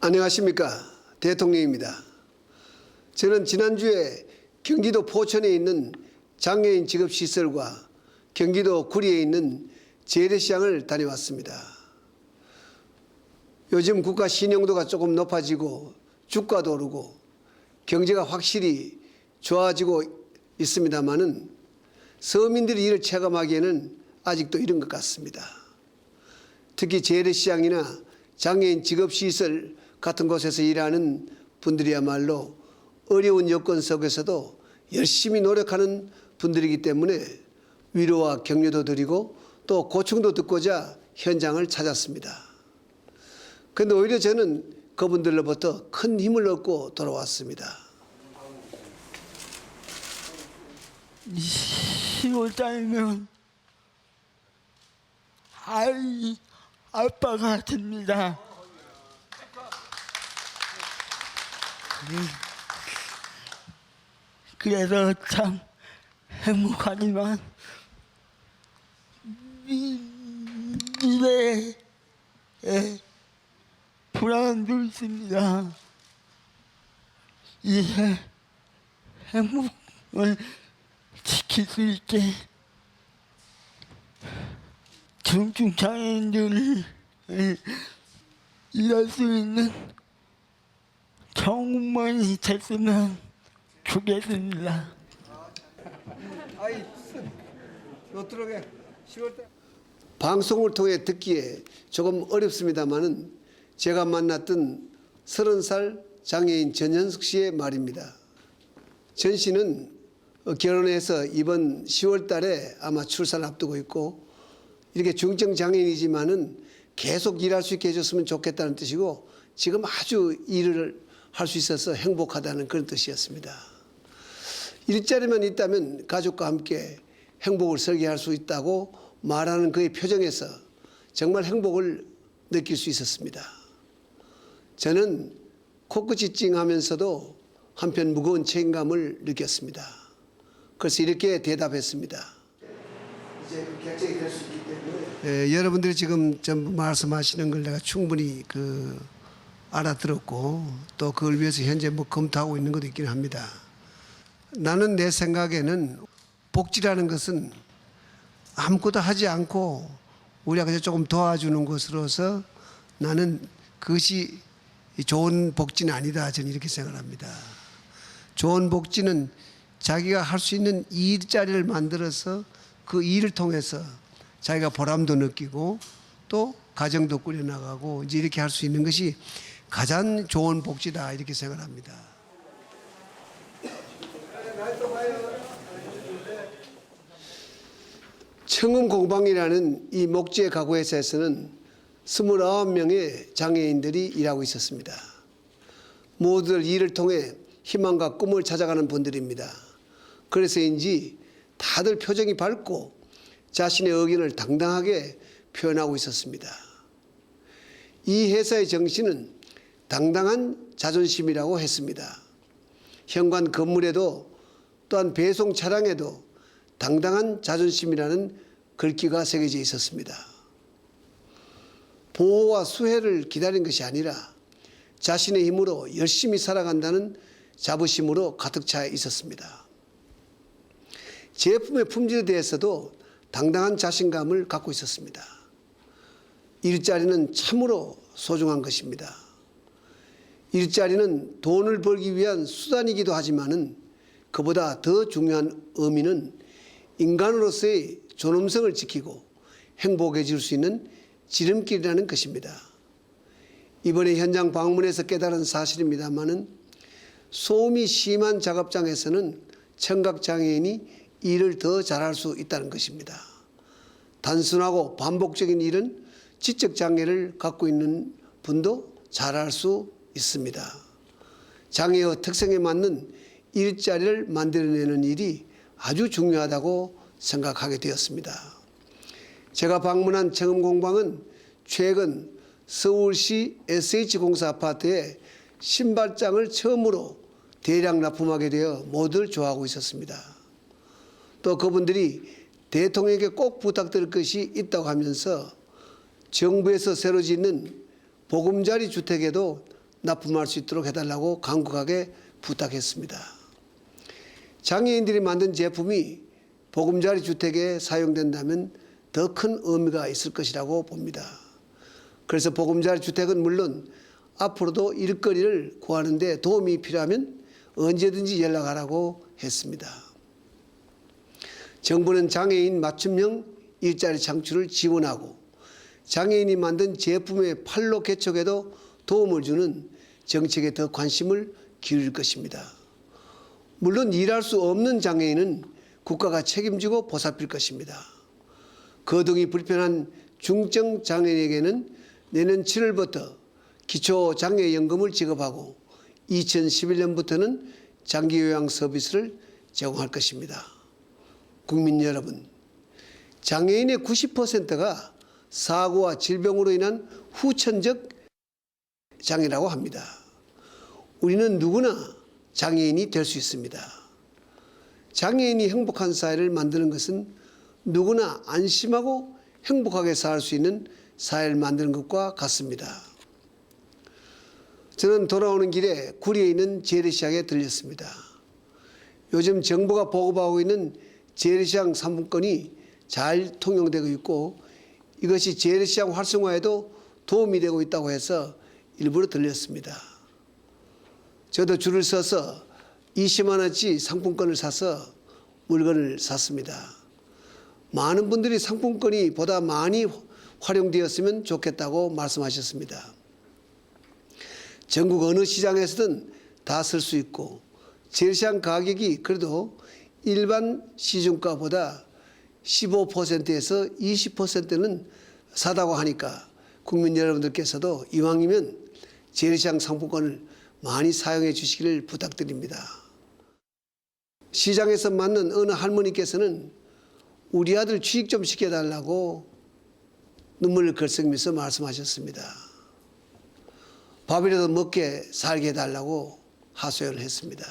안녕하십니까. 대통령입니다. 저는 지난주에 경기도 포천에 있는 장애인 직업시설과 경기도 구리에 있는 재래시장을 다녀왔습니다. 요즘 국가 신용도가 조금 높아지고 주가도 오르고 경제가 확실히 좋아지고 있습니다마는 서민들이 이를 체감하기에는 아직도 이른 것 같습니다. 특히 재래시장이나 장애인 직업시설 같은 곳에서 일하는 분들이야말로 어려운 여건 속에서도 열심히 노력하는 분들이기 때문에 위로와 격려도 드리고 또 고충도 듣고자 현장을 찾았습니다. 그런데 오히려 저는 그분들로부터 큰 힘을 얻고 돌아왔습니다. 10월달이면 아빠가 됩니다. 그래서 참 행복하지만 미래에 불안도 있습니다. 이 행복을 지킬 수 있게 중증장애인들을 일할 수 있는 정말 됐으면 좋겠습니다. 방송을 통해 듣기에 조금 어렵습니다마는 제가 만났던 30살 장애인 전현숙 씨의 말입니다. 전 씨는 결혼해서 이번 10월 달에 아마 출산을 앞두고 있고 이렇게 중증 장애인이지만은 계속 일할 수 있게 해줬으면 좋겠다는 뜻이고 지금 아주 일을 할 수 있어서 행복하다는 그런 뜻이었습니다. 일자리만 있다면 가족과 함께 행복을 설계할 수 있다고 말하는 그의 표정에서 정말 행복을 느낄 수 있었습니다. 저는 코끝이 찡하면서도 한편 무거운 책임감을 느꼈습니다. 그래서 이렇게 대답했습니다. 이제 결정이 될 수 있기 때문에 여러분들이 지금 전부 말씀하시는 걸 내가 충분히 알아들었고 또 그걸 위해서 현재 검토하고 있는 것도 있긴 합니다. 나는 내 생각에는 복지라는 것은 아무것도 하지 않고 우리가 그냥 조금 도와주는 것으로서 나는 그것이 좋은 복지는 아니다. 저는 이렇게 생각합니다. 좋은 복지는 자기가 할 수 있는 일자리를 만들어서 그 일을 통해서 자기가 보람도 느끼고 또 가정도 꾸려나가고 이제 이렇게 할 수 있는 것이 가장 좋은 복지다 이렇게 생각합니다. 청음공방이라는 이 목재 가구회사에서는 29명의 장애인들이 일하고 있었습니다. 모두들 일을 통해 희망과 꿈을 찾아가는 분들입니다. 그래서인지 다들 표정이 밝고 자신의 의견을 당당하게 표현하고 있었습니다. 이 회사의 정신은 당당한 자존심이라고 했습니다. 현관 건물에도 또한 배송 차량에도 당당한 자존심이라는 글귀가 새겨져 있었습니다. 보호와 수혜를 기다린 것이 아니라 자신의 힘으로 열심히 살아간다는 자부심으로 가득 차 있었습니다. 제품의 품질에 대해서도 당당한 자신감을 갖고 있었습니다. 일자리는 참으로 소중한 것입니다. 일자리는 돈을 벌기 위한 수단이기도 하지만은 그보다 더 중요한 의미는 인간으로서의 존엄성을 지키고 행복해질 수 있는 지름길이라는 것입니다. 이번에 현장 방문해서 깨달은 사실입니다마는 소음이 심한 작업장에서는 청각장애인이 일을 더 잘할 수 있다는 것입니다. 단순하고 반복적인 일은 지적장애를 갖고 있는 분도 잘할 수 있습니다. 장애의 특성에 맞는 일자리를 만들어내는 일이 아주 중요하다고 생각하게 되었습니다. 제가 방문한 청음공방은 최근 서울시 SH공사 아파트에 신발장을 처음으로 대량 납품하게 되어 모두를 좋아하고 있었습니다. 또 그분들이 대통령에게 꼭 부탁드릴 것이 있다고 하면서 정부에서 새로 짓는 보금자리 주택에도 납품할 수 있도록 해달라고 강력하게 부탁했습니다. 장애인들이 만든 제품이 보금자리 주택에 사용된다면 더 큰 의미가 있을 것이라고 봅니다. 그래서 보금자리 주택은 물론 앞으로도 일거리를 구하는 데 도움이 필요하면 언제든지 연락하라고 했습니다. 정부는 장애인 맞춤형 일자리 창출을 지원하고 장애인이 만든 제품의 판로 개척에도 도움을 주는 정책에 더 관심을 기울일 것입니다. 물론 일할 수 없는 장애인은 국가가 책임지고 보살필 것입니다. 거동이 불편한 중증 장애인에게는 내년 7월부터 기초장애연금을 지급하고 2011년부터는 장기요양 서비스를 제공할 것입니다. 국민 여러분, 장애인의 90%가 사고와 질병으로 인한 후천적 장애라고 합니다. 우리는 누구나 장애인이 될 수 있습니다. 장애인이 행복한 사회를 만드는 것은 누구나 안심하고 행복하게 살 수 있는 사회를 만드는 것과 같습니다. 저는 돌아오는 길에 구리에 있는 재래시장에 들렸습니다. 요즘 정부가 보급하고 있는 재래시장 상품권이 잘 통용되고 있고 이것이 재래시장 활성화에도 도움이 되고 있다고 해서 일부러 들렸습니다. 저도 줄을 서서 20만 원치 상품권을 사서 물건을 샀습니다. 많은 분들이 상품권이 보다 많이 활용되었으면 좋겠다고 말씀하셨습니다. 전국 어느 시장에서든 다 쓸 수 있고 재래시장 가격이 그래도 일반 시중가보다 15%에서 20%는 사다고 하니까 국민 여러분들께서도 이왕이면 재래시장 상품권을 많이 사용해 주시기를 부탁드립니다. 시장에서 만난 어느 할머니께서는 우리 아들 취직 좀 시켜달라고 눈물을 글썽이면서 말씀하셨습니다. 밥이라도 먹게 살게 해달라고 하소연을 했습니다.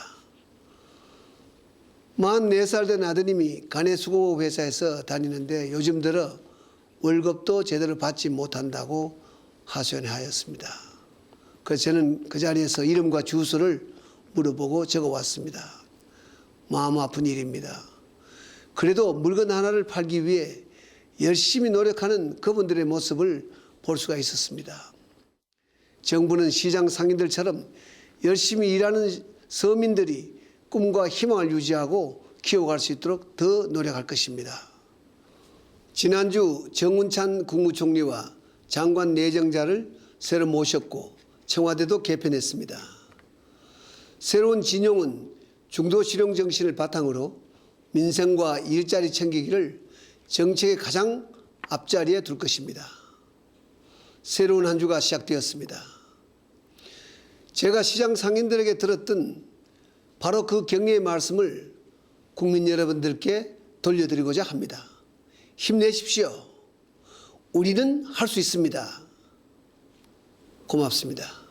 44살 된 아드님이 간해수공업 회사에서 다니는데 요즘 들어 월급도 제대로 받지 못한다고 하소연하였습니다. 그래서 저는 그 자리에서 이름과 주소를 물어보고 적어왔습니다. 마음 아픈 일입니다. 그래도 물건 하나를 팔기 위해 열심히 노력하는 그분들의 모습을 볼 수가 있었습니다. 정부는 시장 상인들처럼 열심히 일하는 서민들이 꿈과 희망을 유지하고 키워갈 수 있도록 더 노력할 것입니다. 지난주 정운찬 국무총리와 장관 내정자를 새로 모셨고 청와대도 개편했습니다. 새로운 진용은 중도실용 정신을 바탕으로 민생과 일자리 챙기기를 정책의 가장 앞자리에 둘 것입니다. 새로운 한 주가 시작되었습니다. 제가 시장 상인들에게 들었던 바로 그 격려의 말씀을 국민 여러분들께 돌려드리고자 합니다. 힘내십시오. 우리는 할 수 있습니다. 고맙습니다.